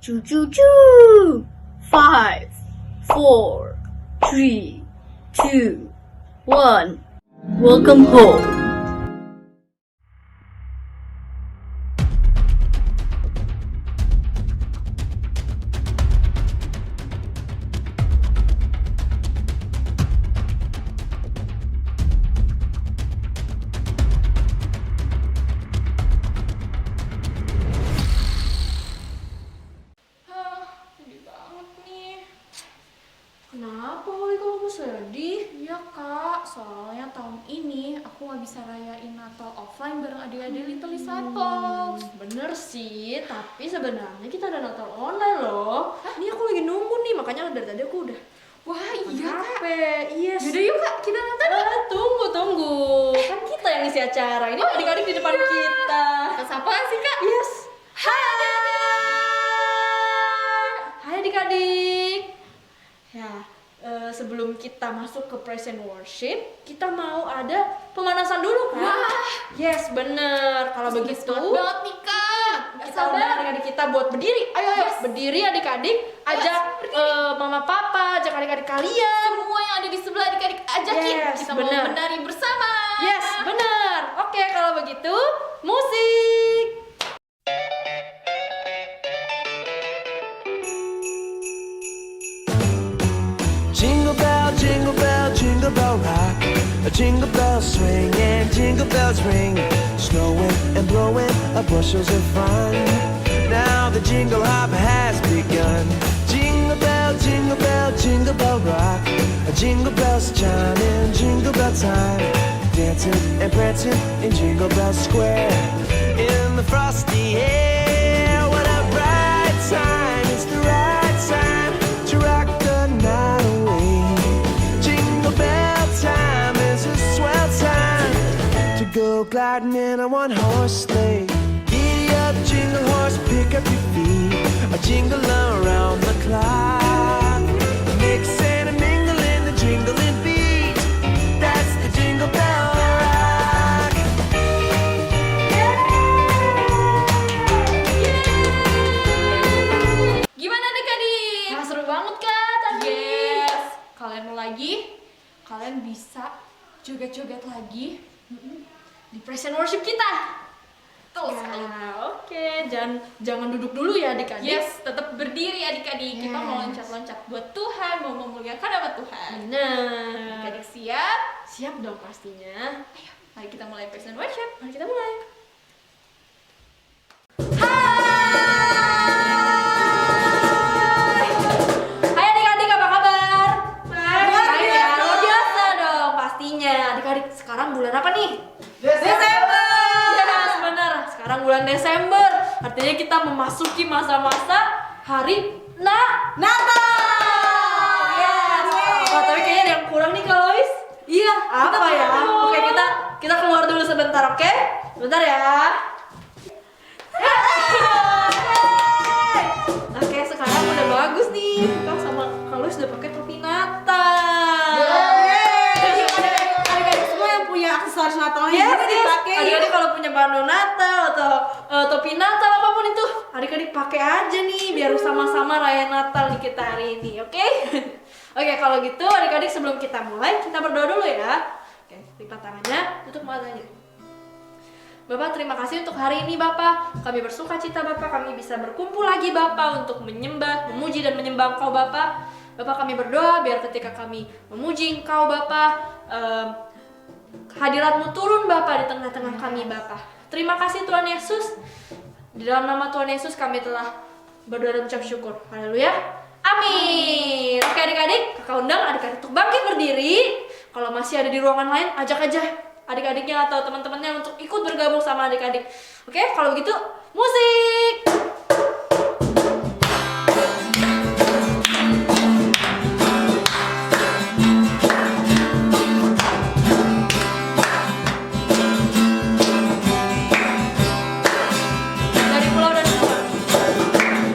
Choo choo choo. 5, 4, 3, 2, 1. Welcome home. Sedih banget nih. Kenapa Holly kamu sedih? Iya kak, soalnya tahun ini aku gak bisa rayain Natal offline bareng adik-adik Little Disciples. Bener sih, tapi sebenarnya kita ada Natal online loh. Ini aku lagi nunggu nih, makanya dari tadi aku udah Wah iya kak. HP. Yes. Yaudah yuk kak, kita nonton yuk. Tunggu. Kan kita yang ngisi acara. Ini adik-adik di depan iya. kita. Kita sapa sih kak? Yes. Hai adik-adik. Ya, sebelum kita masuk ke praise and worship, kita mau ada pemanasan dulu kan? Wah. Yes, bener. Kalau begitu, Semangat banget nih kak. Gak kita undang sabar. adik-adik kita buat berdiri. Ayo, Yes. berdiri adik-adik. Ajak mama papa, ajak adik-adik kalian. Semua yang ada di sebelah adik-adik ajakin. Yes, Kita bener. mau menari bersama. Yes, bener. Oke, kalau begitu, musik. Jingle bell, jingle bell rock. A jingle bell swing and jingle bells ring. Snowing and blowing bushels of fun. Now the jingle hop has begun. Jingle bell, jingle bell, jingle bell rock. Jingle bells chiming, jingle bell time. Dancing and prancing in Jingle Bell Square. In the frosty air, what a bright time. It's the right time to rock the night away. Jingle bell time is a swell time to go gliding in a one-horse sleigh. Giddy up, jingle horse, pick up your feet. A jingle around the clock. Mix and a mingle in the jingling beat. That's the Jingle Bell Rock. Gimana adik-adik? Nah, seru banget kan tadi? Yes. Kalian mau lagi? Kalian bisa joget-joget lagi di praise and worship kita. Betul sekali. Ya, oke. Jangan duduk dulu ya adik-adik. Yes, tetap berdiri adik-adik. Kita mau Yes. loncat-loncat buat Tuhan, mau memuliakan nama Tuhan. Bener. Adik-adik siap? Siap dong pastinya. Ayo, mari kita mulai praise and worship. Mari kita mulai. Hai adik-adik, apa kabar? Baik ya, luar biasa dong pastinya. Adik-adik, sekarang bulan apa nih? Desember. Yes, benar. Sekarang bulan Desember. Artinya kita memasuki masa-masa hari Natal. Yes. Oh, tapi kayaknya ada yang kurang nih kalau Lois. Iya. Apa ya? Oke, kita keluar dulu sebentar, oke? Sebentar ya. Oke, sekarang udah bagus nih. Kita sama Lois udah pakai topi Natal. Adik-adik semua yang punya aksesoris Natalnya Yes, juga dipakai. Adik-adik kalau punya bando Natal atau topi Natal apapun itu, adik-adik pakai aja nih biar sama-sama rayain Natal nih kita hari ini, oke? Oke, kalau gitu adik-adik sebelum kita mulai, kita berdoa dulu ya. Oke, lipat tangannya, tutup matanya. Bapak, terima kasih untuk hari ini Bapak. Kami bersuka cita Bapak, kami bisa berkumpul lagi Bapak untuk menyembah, memuji dan menyembah Engkau Bapak. Bapak, kami berdoa biar ketika kami memuji Engkau Bapak, hadirat-Mu turun Bapak di tengah-tengah kami Bapak. Terima kasih Tuhan Yesus. Di dalam nama Tuhan Yesus kami telah berdoa dan ucap syukur. Haleluya. Amin. Oke adik-adik, kakak undang adik-adik untuk bangkit berdiri. Kalau masih ada di ruangan lain, ajak aja adik-adiknya atau teman-temannya untuk ikut bergabung sama adik-adik. Oke, kalau begitu musik. Dari pulau dan benua.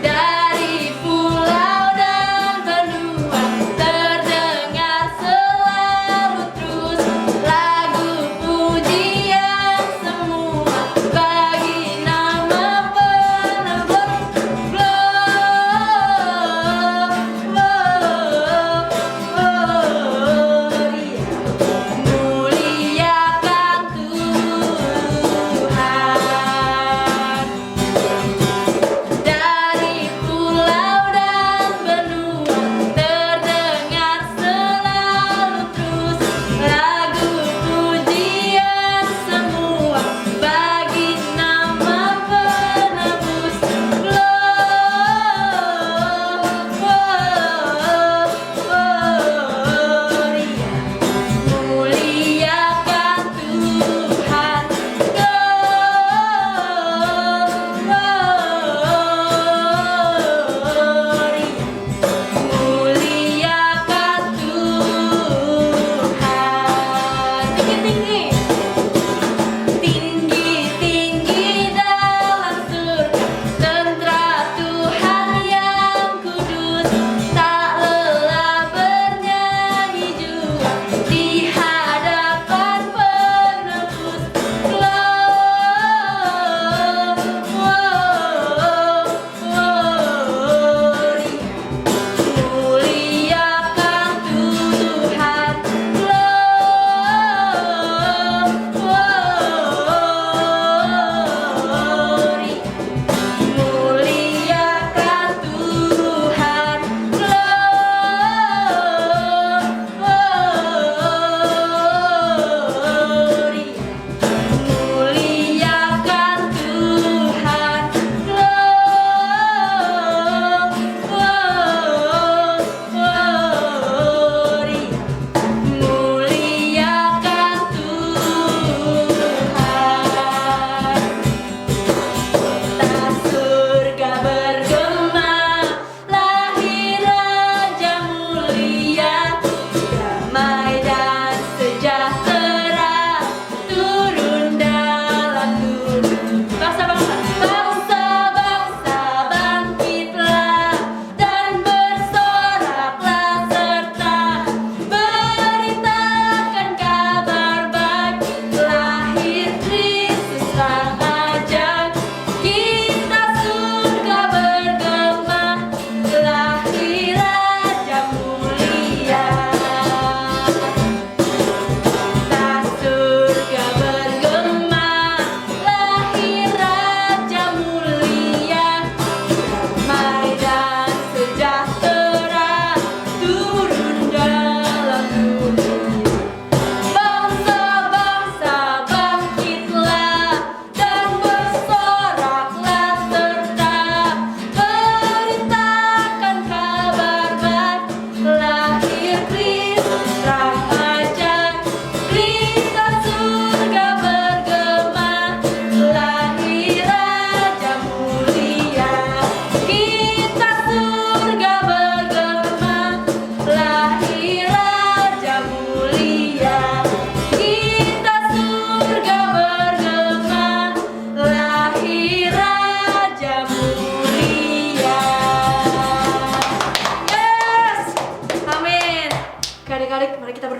Dari pulau dan benua terdengar selalu terus lagu pujian semua bagi nama penebus.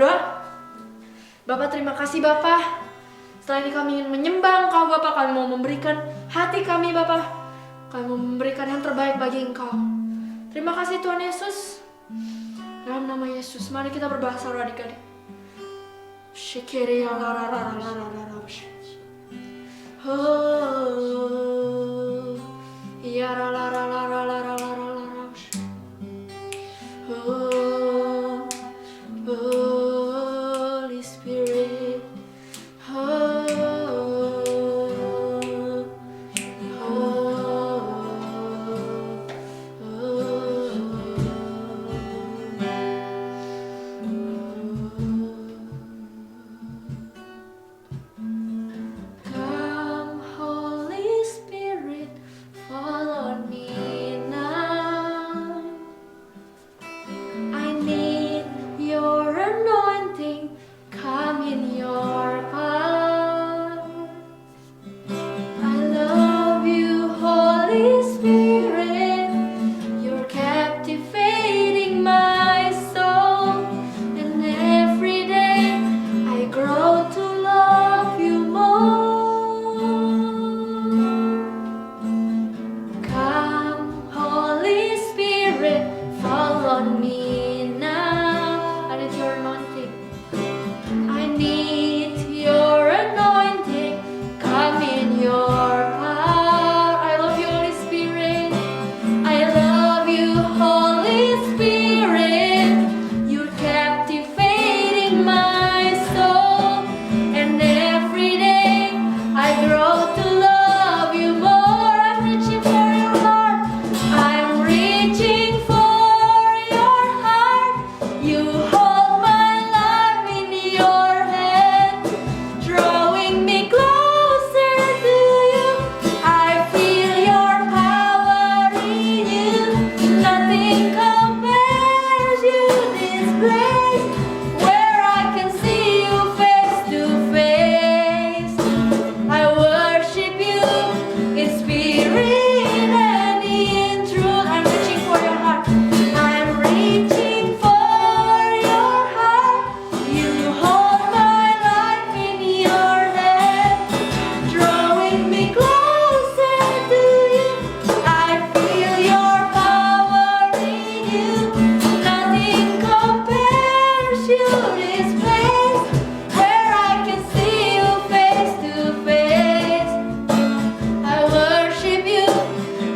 berdoa? Bapak, terima kasih Bapak. Setelah ini kami ingin menyembah Engkau Bapak. Kami mau memberikan hati kami Bapak. Kami mau memberikan yang terbaik bagi Engkau. Terima kasih Tuhan Yesus. Dalam nama Yesus, mari kita berbahasa roh adik-adik. Shikiri oh, ya la la la la la la la la la. Oh, Holy Spirit. Oh, come, Holy Spirit, fall on me now. I need your anointing, come in your power. I love you, Holy Spirit, you're captivating my soul, and every day I grow to love you more. Come, Holy Spirit, fall on me now. I need your anointing. I need your anointing. Come in your power. I love you, Holy Spirit. I love you, Holy Spirit. You're captivating my soul, and every day I grow to love you more. I'm reaching for your heart. I'm reaching for your heart. You hold my life in your hand, drawing me closer to you. I feel your power in you. Nothing compares you this place, where I can see you face to face. I worship you in spirit and in truth. I'm reaching for your heart. I'm reaching for your heart. You hold my life in your hand, drawing me closer to you. I feel your power in you. Nothing compares you this place, where I can see you face to face. I worship you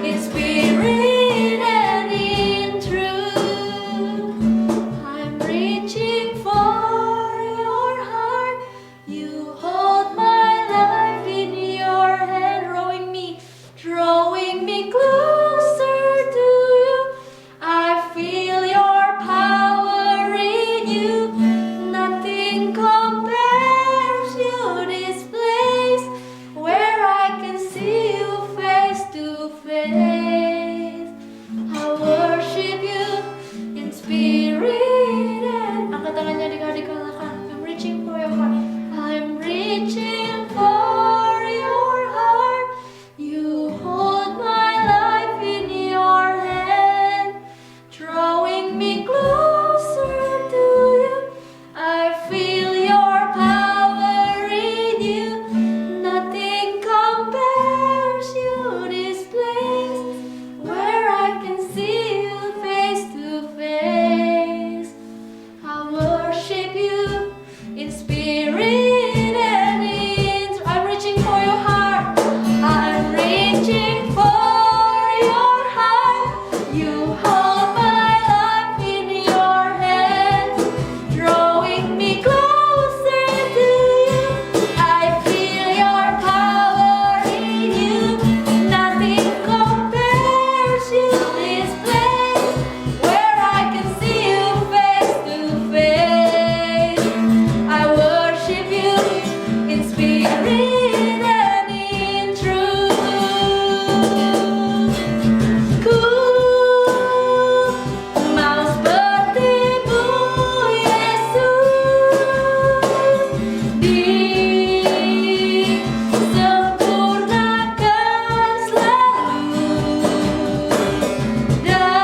in spirit and in truth. I'm reaching for your heart. You hold my life in your hand, drawing me closer to you. I feel your power in you. Nothing compares you this place, where I can see you face to face. I worship you in spirit and angkat tangannya adik-adik, katakan, I'm reaching for your heart. I'm reaching for your heart. You hold my life in your hand, drawing me closer to you. I feel your power in you. Nothing compares you this place, where I can see you face to face. I worship you in spirit and in truth. I'm reaching for your heart. I'm reaching for your heart. You hold my life in your hand, drawing me closer to you. I feel your power in you. Nothing compares you this place, where I can see you face to face. I worship you in spirit and in truth. Ku mau seperti-Mu, Yesus, disempurnakan selalu dalam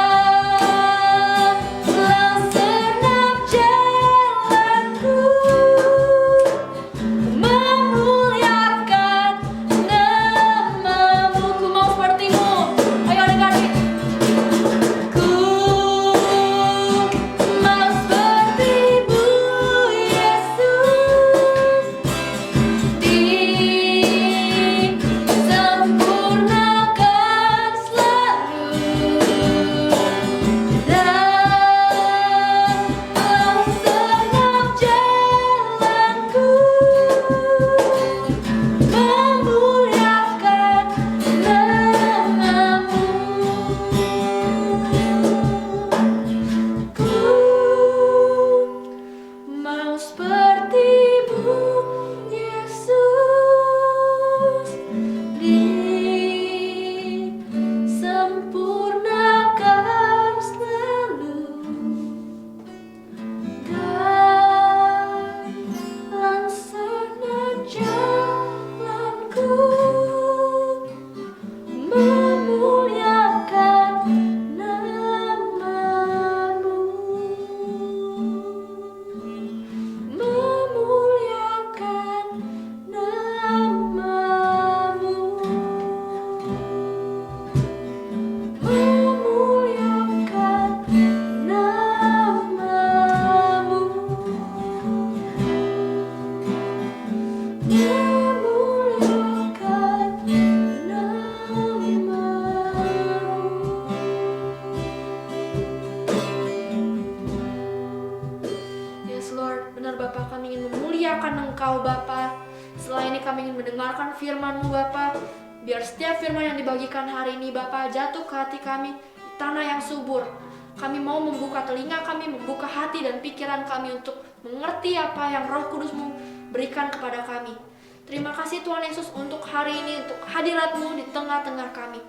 Engkau Bapa. Setelah ini kami ingin mendengarkan firman-Mu Bapa. Biar setiap firman yang dibagikan hari ini Bapa jatuh ke hati kami di tanah yang subur. Kami mau membuka telinga kami, membuka hati dan pikiran kami untuk mengerti apa yang Roh Kudus-Mu berikan kepada kami. Terima kasih Tuhan Yesus untuk hari ini, untuk hadirat-Mu di tengah-tengah kami.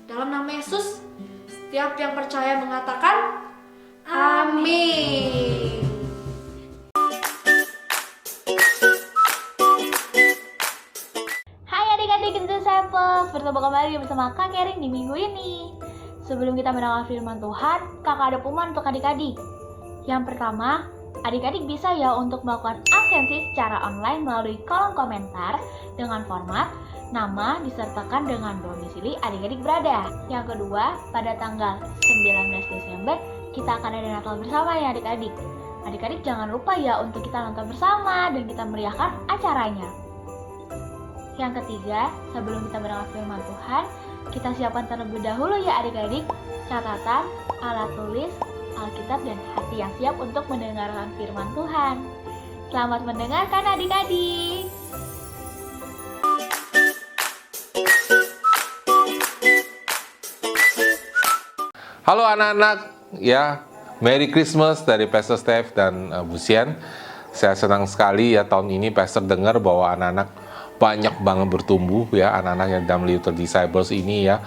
Dalam nama Yesus, setiap yang percaya mengatakan amin. Hai adik-adik Disciples, bertemu kembali bersama Kak Kering di minggu ini. Sebelum kita mendengar firman Tuhan, kakak ada pengumuman untuk adik-adik. Yang pertama, adik-adik bisa ya untuk melakukan absensi secara online melalui kolom komentar dengan format nama disertakan dengan domisili adik-adik berada. Yang kedua, pada tanggal 19 Desember kita akan ada Natal bersama ya adik-adik. Adik-adik jangan lupa ya untuk kita nonton bersama dan kita meriahkan acaranya. Yang ketiga, sebelum kita mendengar firman Tuhan, kita siapkan terlebih dahulu ya adik-adik catatan, alat tulis, Alkitab dan hati yang siap untuk mendengarkan firman Tuhan. Selamat mendengarkan adik-adik. Halo anak-anak, ya Merry Christmas dari Pastor Steph dan Bu Sian. Saya senang sekali ya tahun ini Pastor dengar bahwa anak-anak banyak banget bertumbuh ya, anak-anak yang dalam Little Disciples ini ya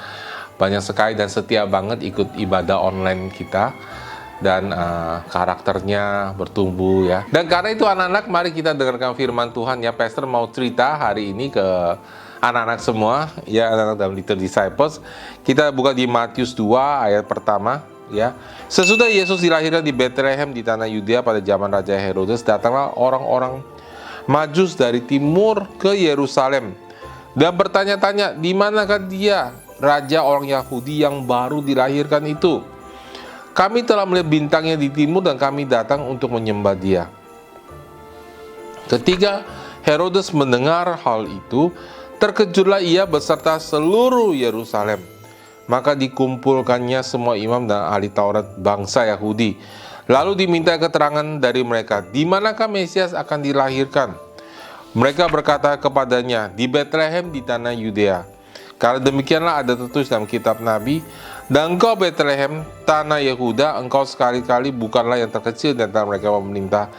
banyak sekali dan setia banget ikut ibadah online kita dan karakternya bertumbuh ya. Dan karena itu anak-anak, mari kita dengarkan firman Tuhan ya. Pastor mau cerita hari ini ke anak-anak semua ya, anak-anak dalam Little Disciples. Kita buka di Matius 2 ayat pertama ya. Sesudah Yesus dilahirkan di Bethlehem di tanah Yudea pada zaman Raja Herodes, datanglah orang-orang Majus dari timur ke Yerusalem dan bertanya-tanya, di manakah dia, raja orang Yahudi yang baru dilahirkan itu? Kami telah melihat bintangnya di timur dan kami datang untuk menyembah dia. Ketika Herodes mendengar hal itu, terkejutlah ia beserta seluruh Yerusalem. Maka dikumpulkannya semua imam dan ahli Taurat bangsa Yahudi. Lalu diminta keterangan dari mereka, di manakah Mesias akan dilahirkan? Mereka berkata kepadanya, di Bethlehem di tanah Yudea. Karena demikianlah ada tertulis dalam kitab Nabi, dan engkau Bethlehem, tanah Yehuda, engkau sekali-kali bukanlah yang terkecil di antara mereka memerintah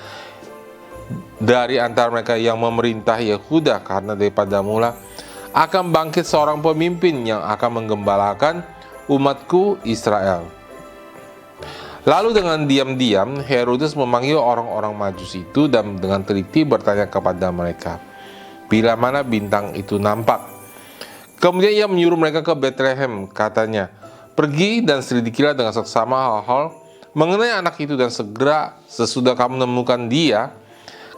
dari antara mereka yang memerintah Yehuda, karena daripadamulah akan bangkit seorang pemimpin yang akan menggembalakan umatku Israel. Lalu dengan diam-diam Herodes memanggil orang-orang Majus itu dan dengan teliti bertanya kepada mereka, bila mana bintang itu nampak. Kemudian ia menyuruh mereka ke Bethlehem, katanya, pergi dan selidikilah dengan seksama hal-hal mengenai anak itu, dan segera sesudah kamu menemukan dia,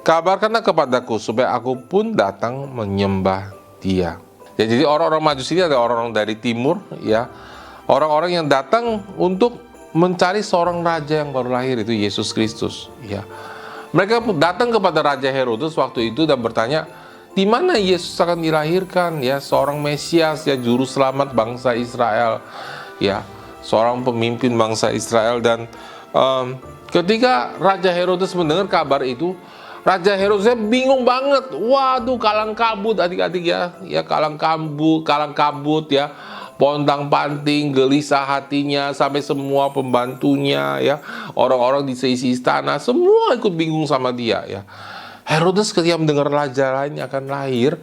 kabarkanlah kepadaku supaya aku pun datang menyembah dia. Ya, jadi orang-orang Majus ini ada orang-orang dari timur ya, orang-orang yang datang untuk mencari seorang raja yang baru lahir, itu Yesus Kristus ya. Mereka datang kepada Raja Herodes waktu itu dan bertanya, di mana Yesus akan dilahirkan ya, seorang Mesias ya, juru selamat bangsa Israel ya, seorang pemimpin bangsa Israel. Dan ketika Raja Herodes mendengar kabar itu, Raja Herodesnya bingung banget. Waduh, kalang kabut adik-adik ya, kalang kabut ya, pontang-panting, gelisah hatinya, sampai semua pembantunya ya, orang-orang di seisi istana semua ikut bingung sama dia ya. Herodes ketika mendengar raja lain akan lahir,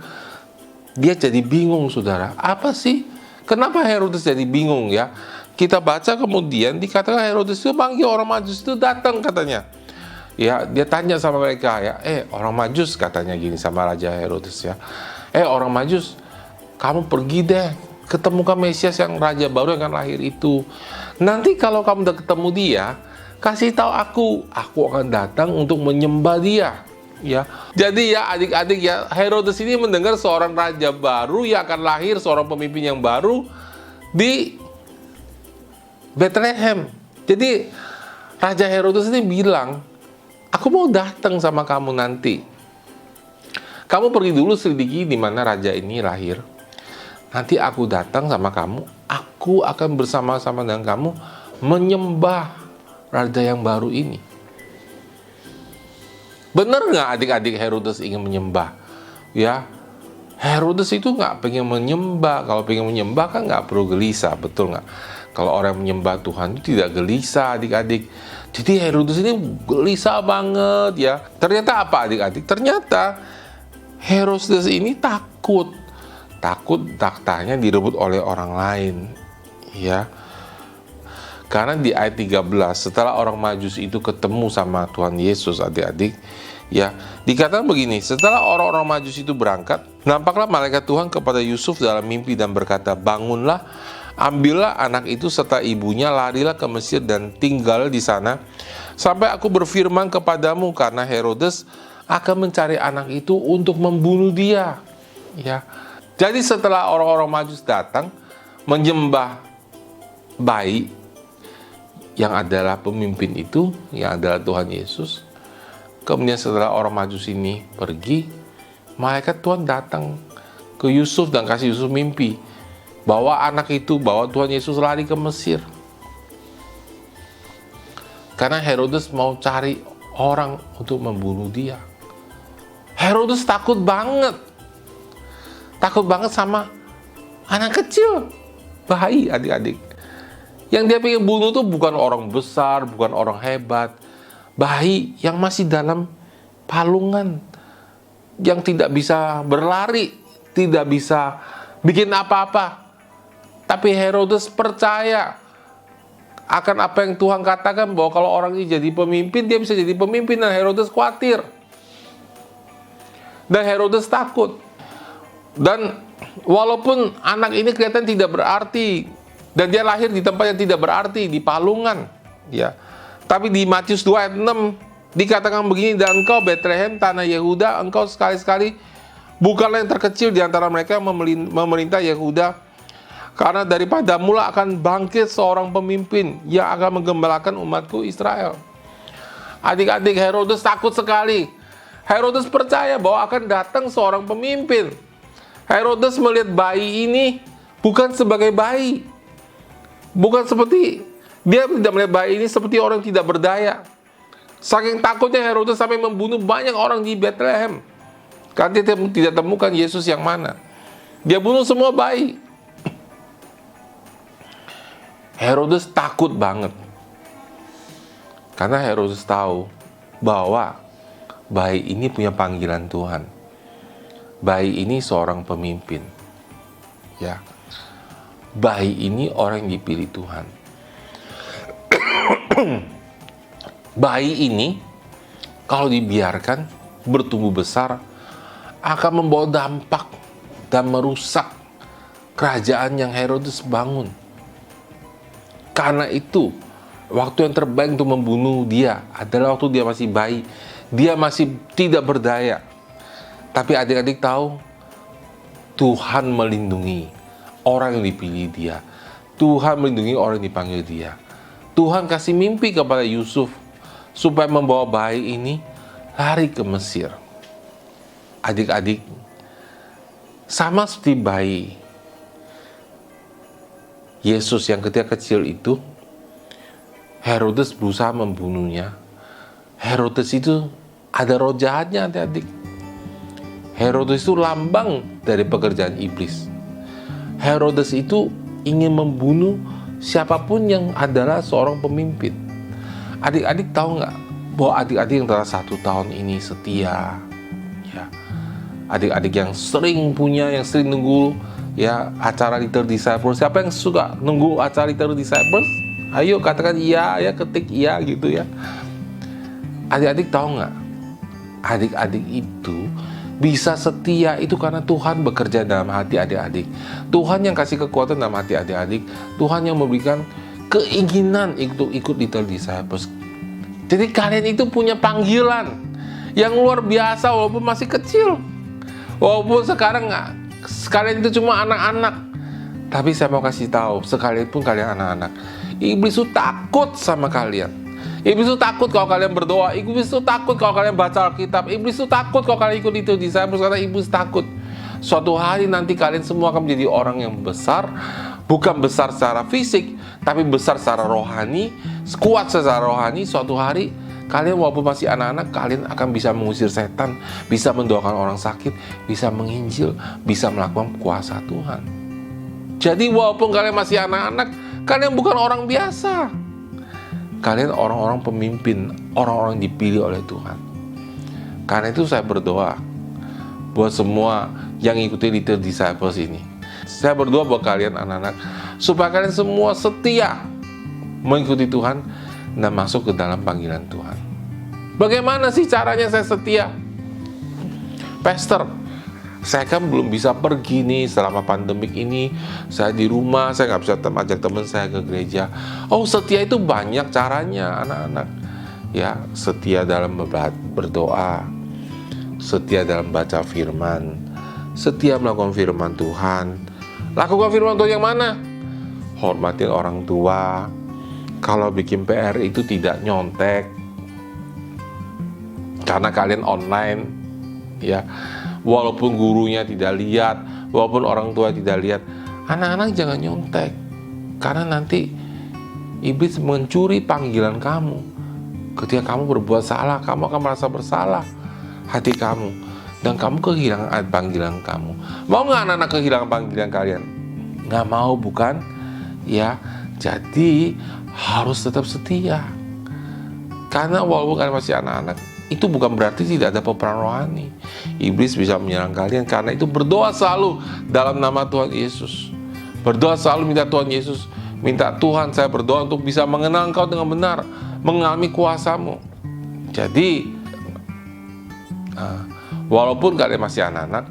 dia jadi bingung saudara. Apa sih? Kenapa Herodes jadi bingung ya? Kita baca kemudian dikatakan Herodes itu panggil orang Majus itu datang katanya. Ya, dia tanya sama mereka ya, orang Majus katanya gini sama Raja Herodes ya. Orang Majus, kamu pergi deh, ketemukan Mesias yang raja baru yang akan lahir itu. Nanti kalau kamu udah ketemu dia, kasih tahu aku akan datang untuk menyembah dia. Ya, jadi ya adik-adik ya, Herodes ini mendengar seorang raja baru yang akan lahir, seorang pemimpin yang baru di Bethlehem. Jadi Raja Herodes ini bilang, aku mau datang sama kamu nanti. Kamu pergi dulu selidiki di mana raja ini lahir. Nanti aku datang sama kamu, aku akan bersama-sama dengan kamu menyembah raja yang baru ini. Bener nggak adik-adik Herodes ingin menyembah? Ya, Herodes itu nggak pengen menyembah. Kalau pengen menyembah kan nggak perlu gelisah, betul nggak? Kalau orang menyembah Tuhan itu tidak gelisah, adik-adik. Jadi Herodes ini gelisah banget ya. Ternyata apa adik-adik? Ternyata Herodes ini takut tahtanya direbut oleh orang lain. Ya. Karena di ayat 13, setelah orang Majus itu ketemu sama Tuhan Yesus, adik-adik, ya, dikatakan begini, setelah orang-orang Majus itu berangkat, nampaklah malaikat Tuhan kepada Yusuf dalam mimpi dan berkata, bangunlah, ambillah anak itu serta ibunya, larilah ke Mesir dan tinggal di sana, sampai aku berfirman kepadamu, karena Herodes akan mencari anak itu untuk membunuh dia. Ya. Jadi setelah orang-orang Majus datang, menyembah bayi, yang adalah pemimpin itu, yang adalah Tuhan Yesus. Kemudian setelah orang Majus ini pergi, malaikat Tuhan datang ke Yusuf dan kasih Yusuf mimpi. Bawa anak itu, bawa Tuhan Yesus lari ke Mesir. Karena Herodes mau cari orang untuk membunuh dia. Herodes takut banget. Takut banget sama anak kecil, bayi, adik-adik. Yang dia pengen bunuh tuh bukan orang besar, bukan orang hebat. Bayi yang masih dalam palungan. Yang tidak bisa berlari, tidak bisa bikin apa-apa. Tapi Herodes percaya akan apa yang Tuhan katakan, bahwa kalau orang ini jadi pemimpin, dia bisa jadi pemimpin. Dan Herodes khawatir. Dan Herodes takut. Dan walaupun anak ini kelihatan tidak berarti, dan dia lahir di tempat yang tidak berarti, di palungan, ya. Tapi di Matius 2 ayat 6 dikatakan begini, dan engkau Betlehem tanah Yehuda, engkau sekali-sekali bukanlah yang terkecil di antara mereka yang memerintah Yehuda, karena daripadamu lah akan bangkit seorang pemimpin yang akan menggembalakan umatku Israel. Adik-adik, Herodes takut sekali. Herodes percaya bahwa akan datang seorang pemimpin. Herodes melihat bayi ini bukan sebagai bayi. Bukan seperti, dia tidak melihat bayi ini seperti orang yang tidak berdaya. Saking takutnya Herodes sampai membunuh banyak orang di Bethlehem. Karena dia tidak temukan Yesus yang mana. Dia bunuh semua bayi. Herodes takut banget. Karena Herodes tahu bahwa bayi ini punya panggilan Tuhan. Bayi ini seorang pemimpin. Ya. Bayi ini orang yang dipilih Tuhan. Bayi ini kalau dibiarkan bertumbuh besar akan membawa dampak dan merusak kerajaan yang Herodes bangun. Karena itu, waktu yang terbaik untuk membunuh dia adalah waktu dia masih bayi. Dia masih tidak berdaya. Tapi adik-adik tahu, Tuhan melindungi orang yang dipilih dia. Tuhan melindungi orang yang dipanggil dia. Tuhan kasih mimpi kepada Yusuf supaya membawa bayi ini lari ke Mesir. Adik-adik, sama seperti bayi Yesus yang ketika kecil itu, Herodes berusaha membunuhnya. Herodes itu ada roh jahatnya, adik-adik. Herodes itu lambang dari pekerjaan iblis. Herodes itu ingin membunuh siapapun yang adalah seorang pemimpin. Adik-adik tahu nggak bahwa adik-adik yang telah 1 tahun ini setia, ya, adik-adik yang sering nunggu ya acara Little Disciples. Siapa yang suka nunggu acara Little Disciples? Ayo katakan iya, ya, ketik iya gitu ya. Adik-adik tahu nggak? Adik-adik itu bisa setia itu karena Tuhan bekerja dalam hati adik-adik. Tuhan yang kasih kekuatan dalam hati adik-adik. Tuhan yang memberikan keinginan untuk ikut Little Disciples. Jadi kalian itu punya panggilan yang luar biasa walaupun masih kecil. Walaupun sekarang kalian itu cuma anak-anak. Tapi saya mau kasih tahu, sekalipun kalian anak-anak, iblis itu takut sama kalian. Iblis itu takut kalau kalian berdoa. Iblis itu takut kalau kalian baca Alkitab. Iblis itu takut kalau kalian ikut itu Disciples, karena iblis takut suatu hari nanti kalian semua akan menjadi orang yang besar. Bukan besar secara fisik, tapi besar secara rohani, kuat secara rohani. Suatu hari Kalian walaupun masih anak-anak, kalian akan bisa mengusir setan, bisa mendoakan orang sakit, bisa menginjil, bisa melakukan kuasa Tuhan. Jadi walaupun kalian masih anak-anak, kalian bukan orang biasa. Kalian orang-orang pemimpin, orang-orang dipilih oleh Tuhan. Karena itu saya berdoa buat semua yang ikuti Little Disciples ini. Saya berdoa buat kalian anak-anak, supaya kalian semua setia mengikuti Tuhan dan masuk ke dalam panggilan Tuhan. Bagaimana sih caranya saya setia? Pastor, saya kan belum bisa pergi nih selama pandemik ini. Saya di rumah, saya nggak bisa ajak teman saya ke gereja. Oh, setia itu banyak caranya anak-anak. Ya, setia dalam berdoa, setia dalam baca firman, setia melakukan firman Tuhan. Lakukan firman Tuhan yang mana? Hormatin orang tua. Kalau bikin PR itu tidak nyontek, karena kalian online, ya. Walaupun gurunya tidak lihat, walaupun orang tua tidak lihat, anak-anak jangan nyontek, karena nanti iblis mencuri panggilan kamu. Ketika kamu berbuat salah, kamu akan merasa bersalah hati kamu, dan kamu kehilangan panggilan kamu. Mau nggak anak-anak kehilangan panggilan kalian? Nggak mau, bukan? Ya, jadi harus tetap setia. Karena walaupun kalian masih anak-anak, itu bukan berarti tidak ada peperangan rohani. Iblis bisa menyerang kalian, karena itu berdoa selalu dalam nama Tuhan Yesus. Berdoa selalu minta Tuhan Yesus, minta Tuhan, saya berdoa untuk bisa mengenal Engkau dengan benar, mengalami kuasa-Mu. Jadi, walaupun kalian masih anak-anak,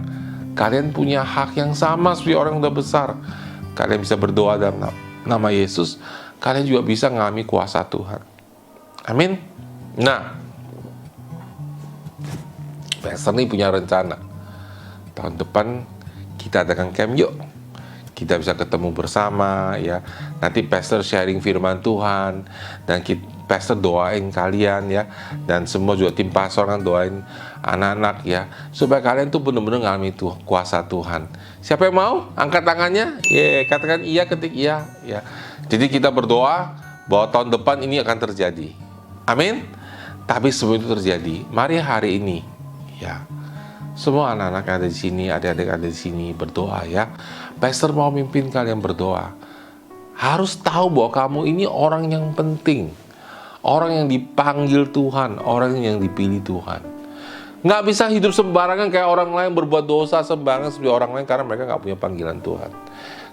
kalian punya hak yang sama seperti orang yang udah besar. Kalian bisa berdoa dalam nama Yesus, kalian juga bisa mengalami kuasa Tuhan. Amin. Nah, Pastor nih punya rencana. Tahun depan kita adakan camp yuk. Kita bisa ketemu bersama, ya. Nanti Pastor sharing firman Tuhan, dan Pastor doain kalian, ya. Dan semua juga tim pastor kan doain anak-anak, ya, supaya kalian tuh benar-benar ngalami kuasa Tuhan. Siapa yang mau? Angkat tangannya. Katakan iya, ketik iya, ya. Jadi kita berdoa bahwa tahun depan ini akan terjadi. Amin. Tapi sebelum itu terjadi, mari hari ini, ya, semua anak-anak yang ada di sini, adik-adik ada di sini, berdoa, ya. Pastor mau mimpin kalian berdoa. Harus tahu bahwa kamu ini orang yang penting, orang yang dipanggil Tuhan, orang yang dipilih Tuhan. Nggak bisa hidup sembarangan kayak orang lain, berbuat dosa sembarangan seperti orang lain, karena mereka nggak punya panggilan Tuhan.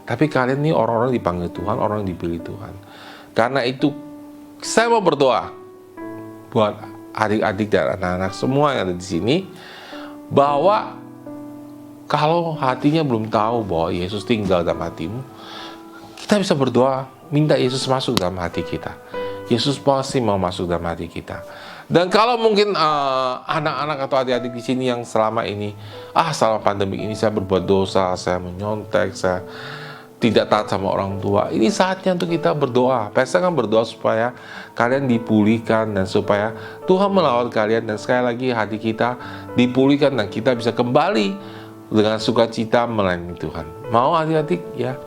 Tapi kalian ini orang-orang dipanggil Tuhan, orang yang dipilih Tuhan. Karena itu saya mau berdoa buat adik-adik dan anak-anak semua yang ada di sini, bahwa kalau hatinya belum tahu bahwa Yesus tinggal dalam hatimu, kita bisa berdoa, minta Yesus masuk dalam hati kita. Yesus pasti mau masuk dalam hati kita. Dan kalau mungkin anak-anak atau adik-adik di sini yang selama ini, selama pandemi ini saya berbuat dosa, saya menyontek, saya tidak taat sama orang tua, ini saatnya untuk kita berdoa. Pastor kan berdoa supaya kalian dipulihkan, dan supaya Tuhan melawat kalian, dan sekali lagi hati kita dipulihkan, dan kita bisa kembali dengan sukacita melayani Tuhan. Mau adik-adik, ya?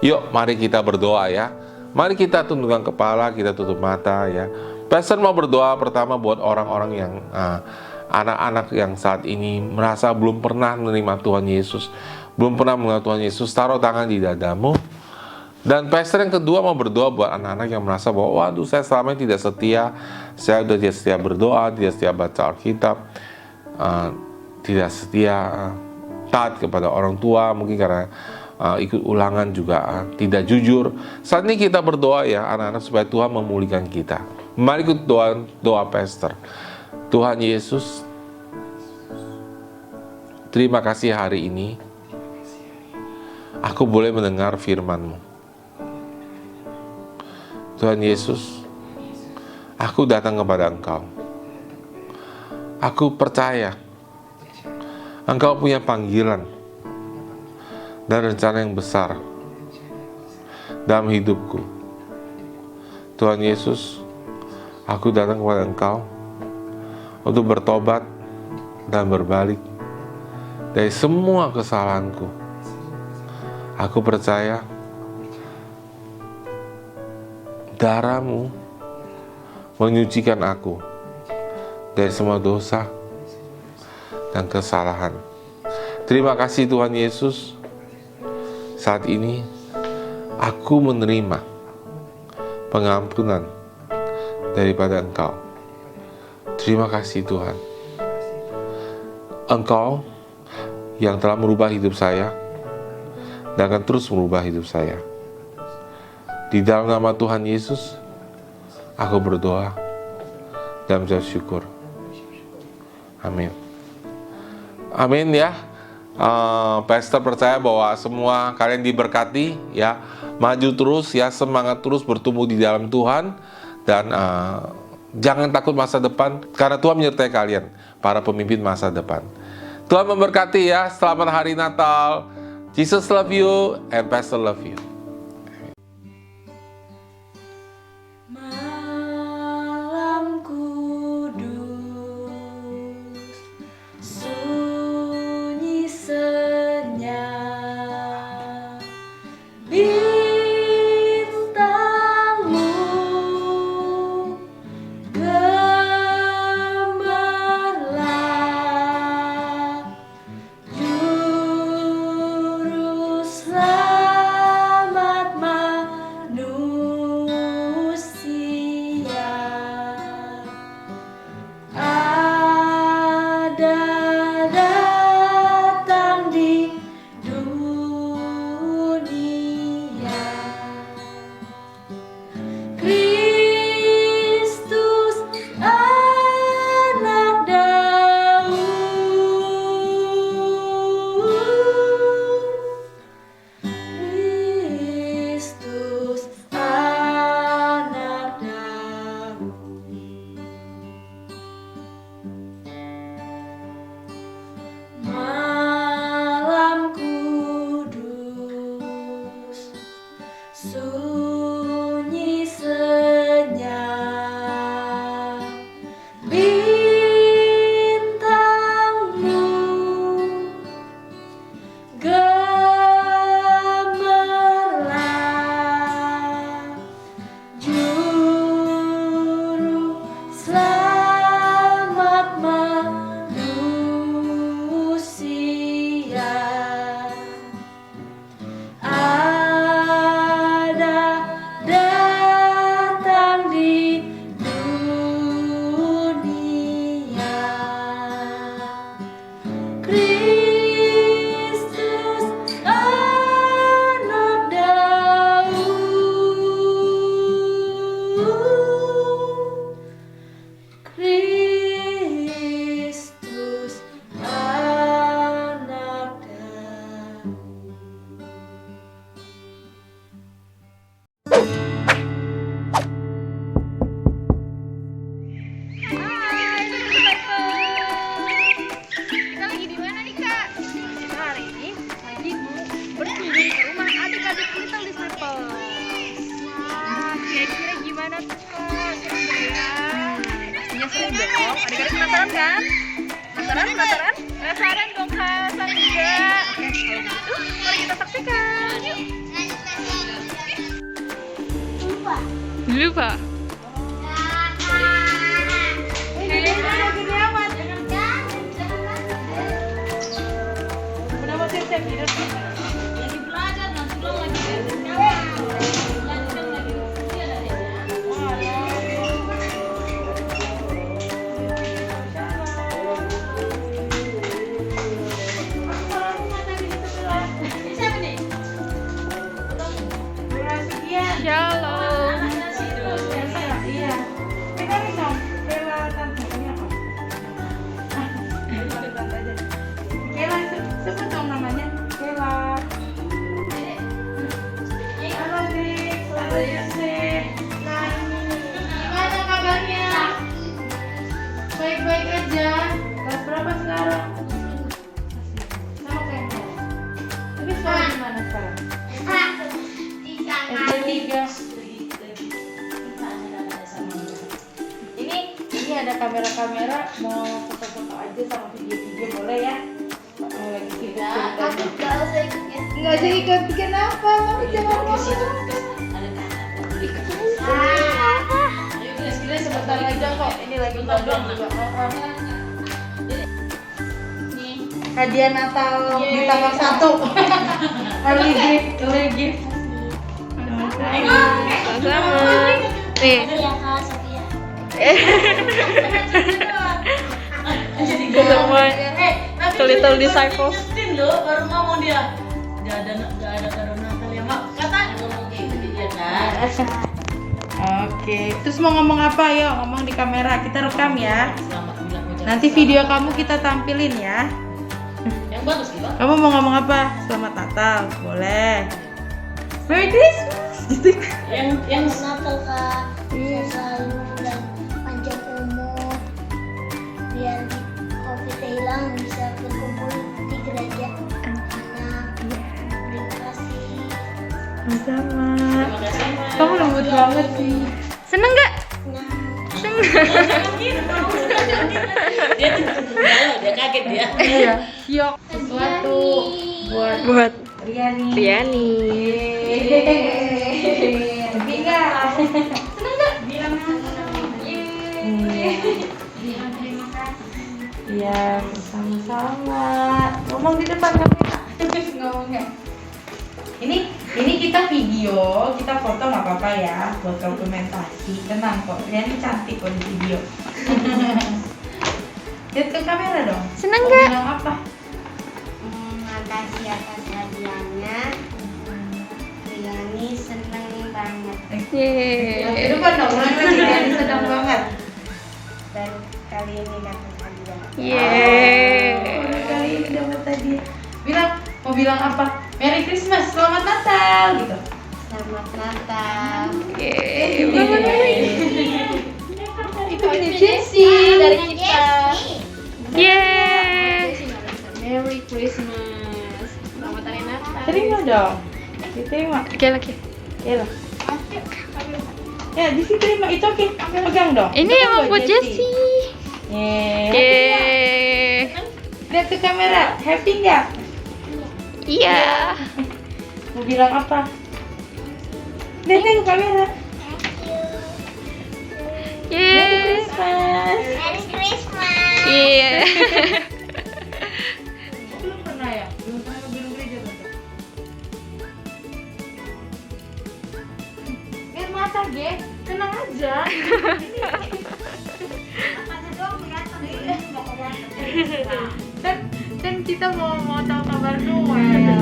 Yuk, mari kita berdoa, ya. Mari kita tundukkan kepala, kita tutup mata, ya. Pastor mau berdoa pertama buat orang-orang yang anak-anak yang saat ini merasa belum pernah menerima Tuhan Yesus, belum pernah mengenal Tuhan Yesus. Taruh tangan di dadamu. Dan pastor yang kedua mau berdoa buat anak-anak yang merasa bahwa, waduh, saya selama ini tidak setia, saya sudah tidak setia berdoa, tidak setia baca Alkitab, tidak setia taat kepada orang tua, mungkin karena ikut ulangan juga tidak jujur. Saat ini kita berdoa, ya anak-anak, supaya Tuhan memulihkan kita. Mari ikut doa pastor. Tuhan Yesus, terima kasih hari ini aku boleh mendengar firman-Mu. Tuhan Yesus, aku datang kepada Engkau. Aku percaya Engkau punya panggilan dan rencana yang besar dalam hidupku. Tuhan Yesus, aku datang kepada Engkau untuk bertobat dan berbalik dari semua kesalahanku. Aku percaya darah-Mu menyucikan aku dari semua dosa dan kesalahan. Terima kasih Tuhan Yesus. Saat ini aku menerima pengampunan daripada Engkau. Terima kasih Tuhan. Engkau yang telah merubah hidup saya dan akan terus merubah hidup saya. Di dalam nama Tuhan Yesus, aku berdoa dan mengucap syukur. Amin. Amin ya. Pastor percaya bahwa semua kalian diberkati ya. Maju terus ya, semangat terus bertumbuh di dalam Tuhan. Dan jangan takut masa depan, karena Tuhan menyertai kalian, para pemimpin masa depan. Tuhan memberkati ya. Selamat hari Natal. Jesus love you and Pastor love you. Malam kudus, sunyi senyap, bintangmu gemerlap, juru selamat manusia. Ada datang di dunia, Kristus anak Daud, Kristus anak Daud. Malam kudus, sunyi senyap, bintangmu gemerlap, juru selamat manusia. Ada datang di dunia, Kristus anak Daud, Kristus anak Daud. Kita lagi di mana nih Kak? Kita hari ini lagi berkunjung ke rumah adik-adik Little Disciples. Wah, kira-kira gimana tuh Kak? Seru ya? Pastinya seru dong. Adik-adik penasaran kan? Penasaran? Penasaran dong Kak, sama juga. Oke, kalau gitu mari kita saksikan. Yuk. Lupa. Kenapa sih saya virus sih? Lagi belajar, nanti dong lagi Shalom. Iya. Pegang dong. Bella tantenya apa? Bella sebut dong namanya. Bella. Halo Dik, selamat Yusuf. Gimana kabarnya? Baik-baik aja. Kelas berapa sekarang? Sama kayak kamu. Tapi sekolah di mana sekarang? SD 3. Ini ada kamera-kamera, mau foto-foto aja sama video-video boleh ya? Mau lagi sibuk ceritanya. Nggak usah ikut, kenapa? Mami jangan ngomong. Sebentar aja kok, ini lagi belajar juga. Hadiah Natal di tanggal 1. Early gift. Sama-sama. Nih. Ya Kak Sofia. Sama Little Disciples. Baru ngomong dia. Gak ada kado Natal ya, Mak. Kata ngomong kayak gitu dia kan. Oke, terus mau ngomong apa? Yuk, ngomong di kamera. Kita rekam ya. Nanti video kamu kita tampilin ya. Yang bagus gitu. Kamu mau ngomong apa? Selamat Natal, boleh. Merry Christmas. Gitu. Yang Natal Kak. Sehat selalu dan panjang umur. Biar COVID hilang bisa berkumpul di gereja. Anak. Terima kasih. sama. Kamu lembut banget sih. Seneng gak? Dia kaget dia. Iya. Siok sesuatu buat Riani. Lebih enggak? Seneng enggak? Bilang bilang terima kasih. Iya, sama-sama. Ngomong di depan kamera. Ngomongnya. Ini kita video, kita foto nggak apa-apa ya buat dokumentasi. Tenang kok, Riani cantik kok di video. Lihat ke kamera dong. Seneng Mau nggak? bilang apa? Makasih atas hadiahnya. Riani seneng banget. Yeay. Itu kan dong, ulang lagi. Riani sedang banget. Baru kali ini dapat hadiah. Yeay. Baru kali ini dapat hadiah. Mau bilang apa? Merry Christmas, Selamat Natal gitu. Selamat Natal. Itu ini Jessie dari kita. Yeay. Merry Christmas. Selamat hari Natal. Terima dong. Diterima. Oke lagi. Ya lah. Ya, Jessie terima. Itu oke. Pegang dong. Ini Itu emang buat Jessie. Yeay. Yeay. Lihat ke kamera. Happy nggak? Iya. Mau bilang apa? Lihat ke kamera. Yeay. Christmas. Merry Christmas. Iya. Belum pernah ya? Belum pernah ke gedung gereja tante. Biar mata ge, tenang aja. Kan kita mau tahu kabar Noel.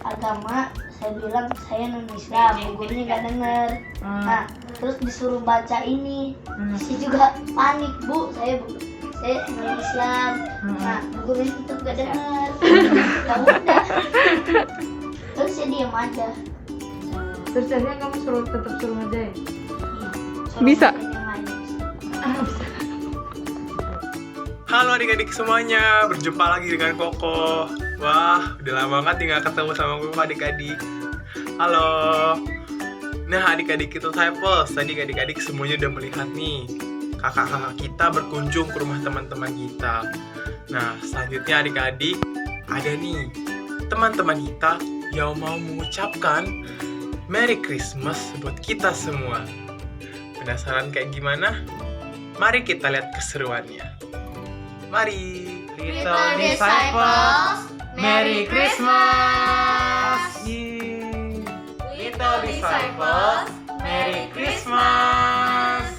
Agama, saya bilang saya non Islam, gurunya nggak denger. Nah, terus disuruh baca ini, saya juga panik bu, saya non Islam. Nah, gurunya tetap nggak denger. Ya udah, terus saya diam aja. Terus akhirnya kamu tetap suruh ngajain. Suruh Bisa. ngajarin yang lain. Halo adik-adik semuanya, berjumpa lagi dengan Koko. Wah, udah lama banget nih gak ketemu sama gue adik-adik. Halo. Nah adik-adik itu Disciples, tadi adik-adik semuanya udah melihat nih kakak-kakak kita berkunjung ke rumah teman-teman kita. Nah selanjutnya adik-adik, ada nih teman-teman kita yang mau mengucapkan Merry Christmas buat kita semua. Penasaran kayak gimana? Mari kita lihat keseruannya. Mari, Little Disciples, Merry Christmas! Yeay. Little Disciples, Merry Christmas!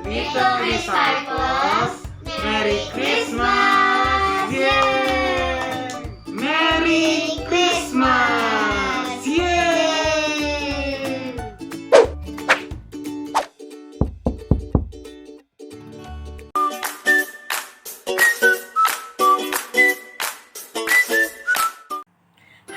Little Disciples, Merry Christmas! Yeay! Merry Christmas! Yeay!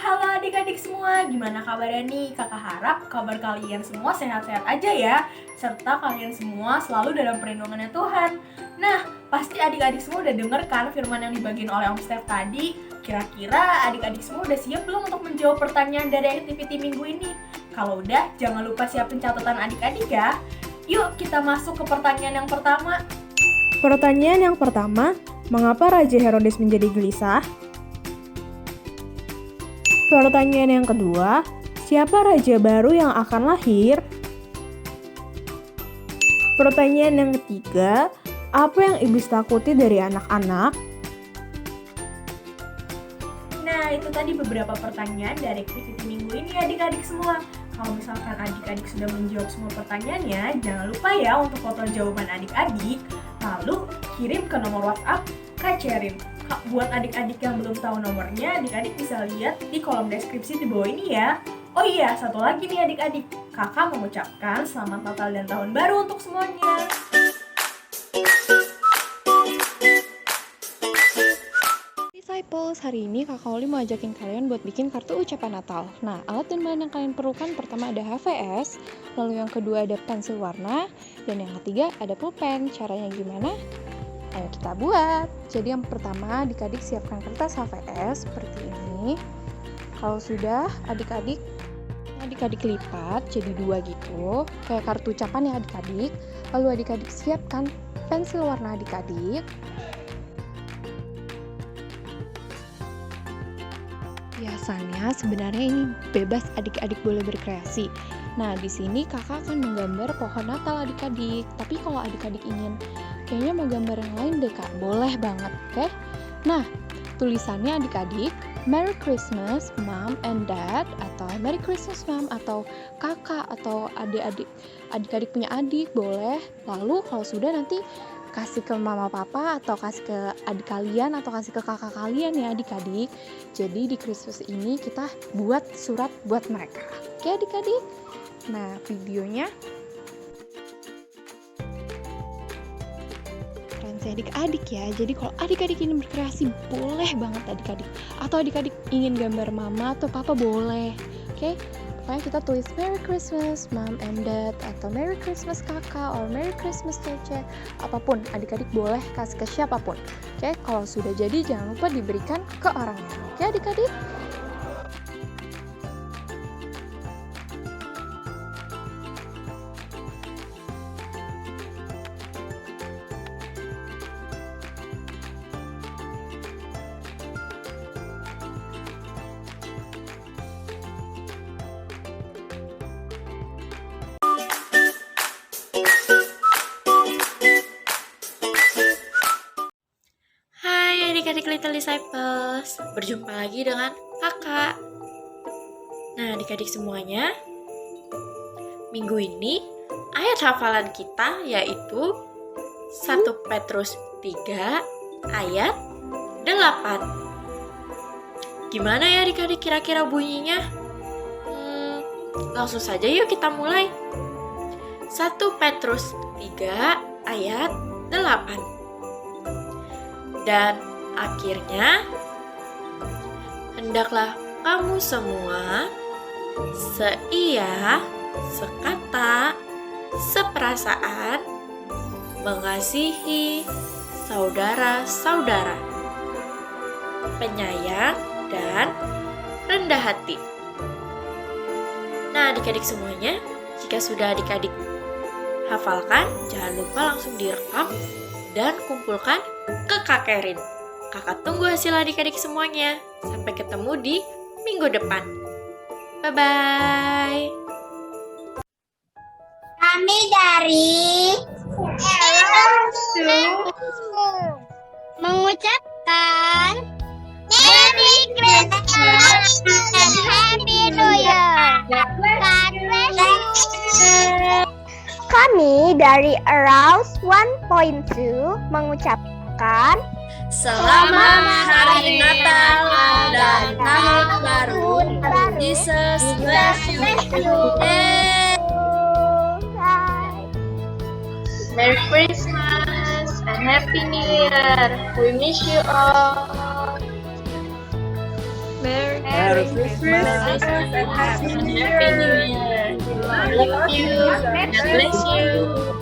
Halo adik-adik semua, gimana kabarnya nih? Kakak harap kabar kalian semua sehat-sehat aja ya, serta kalian semua selalu dalam perlindungannya Tuhan. Nah, pasti adik-adik semua udah denger kan firman yang dibagiin oleh Om Steph tadi? Kira-kira adik-adik semua udah siap belum untuk menjawab pertanyaan dari activity minggu ini? Kalau udah, jangan lupa siapin catatan adik-adik ya. Yuk kita masuk ke pertanyaan yang pertama. Pertanyaan yang pertama, mengapa Raja Herodes menjadi gelisah? Pertanyaan yang kedua, Siapa raja baru yang akan lahir? Pertanyaan yang ketiga, apa yang iblis takuti dari anak-anak? Nah, itu tadi beberapa pertanyaan dari activity minggu ini adik-adik semua. Kalau misalkan adik-adik sudah menjawab semua pertanyaannya, jangan lupa ya untuk foto jawaban adik-adik, lalu kirim ke nomor WhatsApp Kak Cerin. Buat adik-adik yang belum tahu nomornya, adik-adik bisa lihat di kolom deskripsi di bawah ini ya. Oh iya, satu lagi nih adik-adik, kakak mengucapkan selamat Natal dan Tahun Baru untuk semuanya. Disciples, hari ini Kakak Oli mau ajakin kalian buat bikin kartu ucapan Natal. Nah, alat dan bahan yang kalian perlukan pertama ada HVS, lalu yang kedua ada pensil warna, dan yang ketiga ada pulpen. Caranya gimana? Ayo kita buat. Jadi yang pertama, adik-adik siapkan kertas HVS seperti ini. Kalau sudah, adik-adik lipat jadi 2 gitu, kayak kartu ucapan ya adik-adik. Lalu adik-adik siapkan pensil warna adik-adik. Biasanya sebenarnya ini bebas adik-adik boleh berkreasi. Nah, di sini kakak akan menggambar pohon Natal adik-adik. Tapi kalau adik-adik ingin kayaknya mau gambar yang lain deh kak, boleh banget, oke? Nah, tulisannya adik-adik, Merry Christmas Mom and Dad, atau Merry Christmas Mom, atau kakak, atau adik-adik punya adik, boleh. Lalu kalau sudah nanti kasih ke mama papa, atau kasih ke adik kalian, atau kasih ke kakak kalian ya adik-adik. Jadi di Christmas ini kita buat surat buat mereka, oke adik-adik? Nah, videonya referensi adik-adik ya. Jadi kalau adik-adik ingin berkreasi boleh banget adik-adik. Atau adik-adik ingin gambar mama atau papa boleh. Oke? Pokoknya kita tulis Merry Christmas Mom and Dad, atau Merry Christmas kakak, or Merry Christmas Cece. Apapun, adik-adik boleh kasih ke siapapun. Oke? Kalau sudah jadi jangan lupa diberikan ke orangnya. Oke adik-adik? Adik-adik Little Disciples, berjumpa lagi dengan kakak. Nah adik-adik semuanya, minggu ini ayat hafalan kita yaitu 1 Petrus 3 ayat 8. Gimana ya adik-adik kira-kira bunyinya? Langsung saja yuk kita mulai. 1 Petrus 3 ayat 8. Dan akhirnya, hendaklah kamu semua seia, sekata, seperasaan, mengasihi saudara-saudara, penyayang dan rendah hati. Nah adik-adik semuanya, jika sudah adik-adik hafalkan, jangan lupa langsung direkam dan kumpulkan ke Kak Kerin. Kakak tunggu hasil adik-adik semuanya. Sampai ketemu di minggu depan. Bye-bye. Kami dari mengucapkan Merry Christmas and Happy New Year. God bless you. Kami dari Arouse 1.2 mengucapkan Selamat Hari Natal dan Tahun Baru. Jesus bless you. Merry Christmas and Happy New Year. We miss you all. Merry Christmas and Happy New Year. Love you. God bless you.